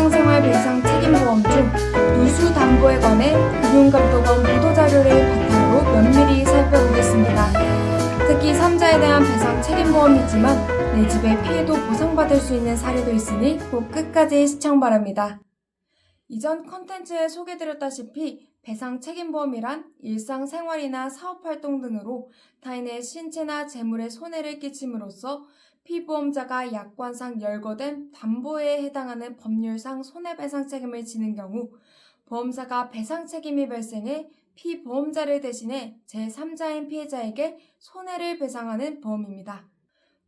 일상생활배상 책임보험 중 누수담보에 관해 금융감독원 보도자료를 바탕으로 면밀히 살펴보겠습니다. 특히 3자에 대한 배상 책임보험이지만 내 집의 피해도 보상받을 수 있는 사례도 있으니 꼭 끝까지 시청 바랍니다. 이전 컨텐츠에 소개드렸다시피 배상 책임보험이란 일상생활이나 사업활동 등으로 타인의 신체나 재물에 손해를 끼침으로써 피보험자가 약관상 열거된 담보에 해당하는 법률상 손해배상 책임을 지는 경우 보험사가 배상 책임이 발생해 피보험자를 대신해 제3자인 피해자에게 손해를 배상하는 보험입니다.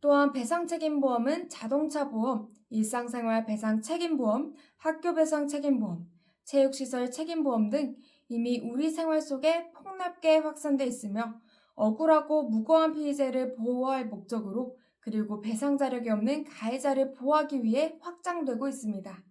또한 배상 책임보험은 자동차 보험, 일상생활 배상 책임보험, 학교 배상 책임보험, 체육시설 책임보험 등 이미 우리 생활 속에 폭넓게 확산돼 있으며 억울하고 무고한 피해자를 보호할 목적으로 그리고 배상 자력이 없는 가해자를 보호하기 위해 확장되고 있습니다.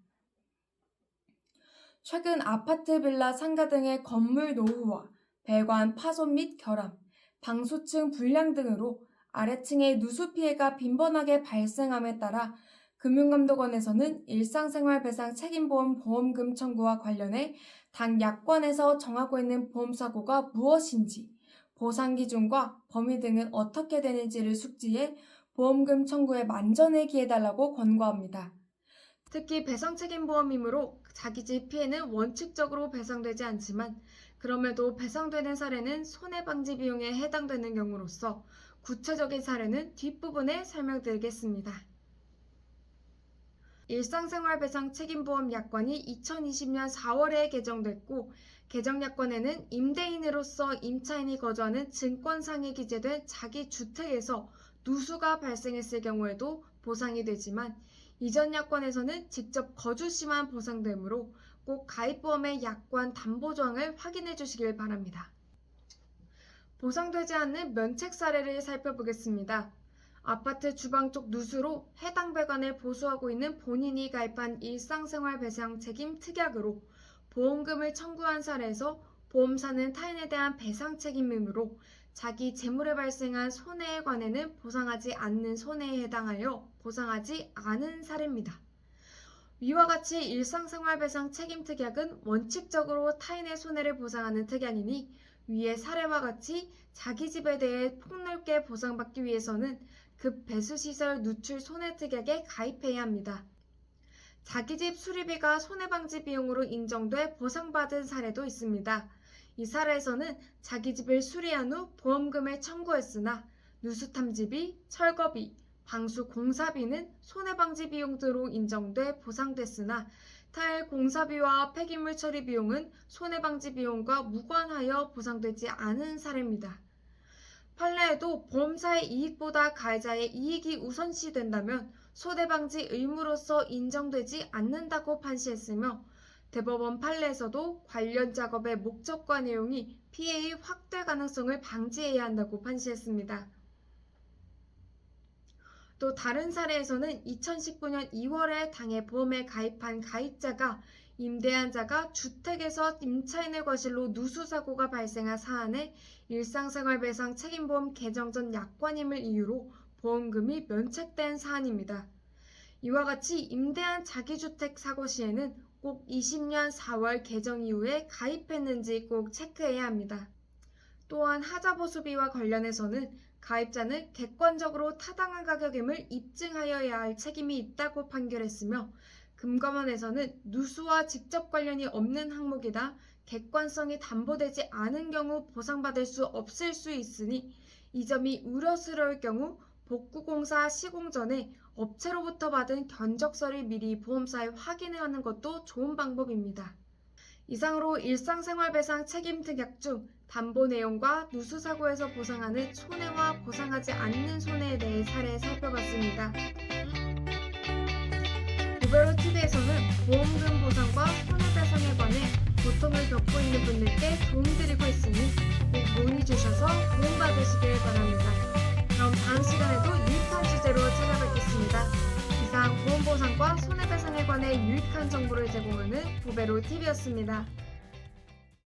최근 아파트, 빌라, 상가 등의 건물 노후화, 배관 파손 및 결함, 방수층 불량 등으로 아래층의 누수 피해가 빈번하게 발생함에 따라 금융감독원에서는 일상생활배상 책임보험 보험금 청구와 관련해 당 약관에서 정하고 있는 보험사고가 무엇인지, 보상기준과 범위 등은 어떻게 되는지를 숙지해 보험금 청구에 만전을 기해달라고 권고합니다. 특히 배상책임보험이므로 자기 집 피해는 원칙적으로 배상되지 않지만 그럼에도 배상되는 사례는 손해방지 비용에 해당되는 경우로서 구체적인 사례는 뒷부분에 설명드리겠습니다. 일상생활배상 책임보험 약관이 2020년 4월에 개정됐고 개정 약관에는 임대인으로서 임차인이 거주하는 증권상에 기재된 자기 주택에서 누수가 발생했을 경우에도 보상이 되지만 이전 약관에서는 직접 거주 시만 보상되므로 꼭 가입보험의 약관 담보조항을 확인해 주시길 바랍니다. 보상되지 않는 면책 사례를 살펴보겠습니다. 아파트 주방 쪽 누수로 해당 배관을 보수하고 있는 본인이 가입한 일상생활 배상 책임 특약으로 보험금을 청구한 사례에서 보험사는 타인에 대한 배상 책임이므로 자기 재물에 발생한 손해에 관해는 보상하지 않는 손해에 해당하여 보상하지 않은 사례입니다. 위와 같이 일상생활 배상 책임 특약은 원칙적으로 타인의 손해를 보상하는 특약이니 위의 사례와 같이 자기 집에 대해 폭넓게 보상받기 위해서는 급배수시설 누출 손해특약에 가입해야 합니다. 자기 집 수리비가 손해방지 비용으로 인정돼 보상받은 사례도 있습니다. 이 사례에서는 자기 집을 수리한 후 보험금을 청구했으나 누수탐지비, 철거비, 방수 공사비는 손해방지 비용으로 인정돼 보상됐으나 타일 공사비와 폐기물 처리 비용은 손해방지 비용과 무관하여 보상되지 않은 사례입니다. 판례에도 보험사의 이익보다 가해자의 이익이 우선시된다면 손해방지 의무로서 인정되지 않는다고 판시했으며 대법원 판례에서도 관련 작업의 목적과 내용이 피해의 확대 가능성을 방지해야 한다고 판시했습니다. 또 다른 사례에서는 2019년 2월에 당해 보험에 가입한 가입자가 임대한 자가 주택에서 임차인의 거실로 누수사고가 발생한 사안에 일상생활배상 책임보험 개정 전 약관임을 이유로 보험금이 면책된 사안입니다. 이와 같이 임대한 자기주택 사고 시에는 꼭 20년 4월 개정 이후에 가입했는지 꼭 체크해야 합니다. 또한 하자보수비와 관련해서는 가입자는 객관적으로 타당한 가격임을 입증하여야 할 책임이 있다고 판결했으며 금감원에서는 누수와 직접 관련이 없는 항목이다 객관성이 담보되지 않은 경우 보상받을 수 없을 수 있으니 이 점이 우려스러울 경우 복구공사 시공 전에 업체로부터 받은 견적서를 미리 보험사에 확인하는 것도 좋은 방법입니다. 이상으로 일상생활배상 책임 특약 중 담보 내용과 누수사고에서 보상하는 손해와 보상하지 않는 손해에 대해 사례 살펴봤습니다. 구베로TV에서는 보험금 보상과 손해배상에 관해 고통을 겪고 있는 분들께 도움드리고 있으니 꼭 문의 주셔서 도움받으시길 바랍니다. 그럼 다음 시간에도 유익한 주제로 찾아뵙겠습니다. 이상 보험보상과 손해배상에 관해 유익한 정보를 제공하는 구베로TV였습니다.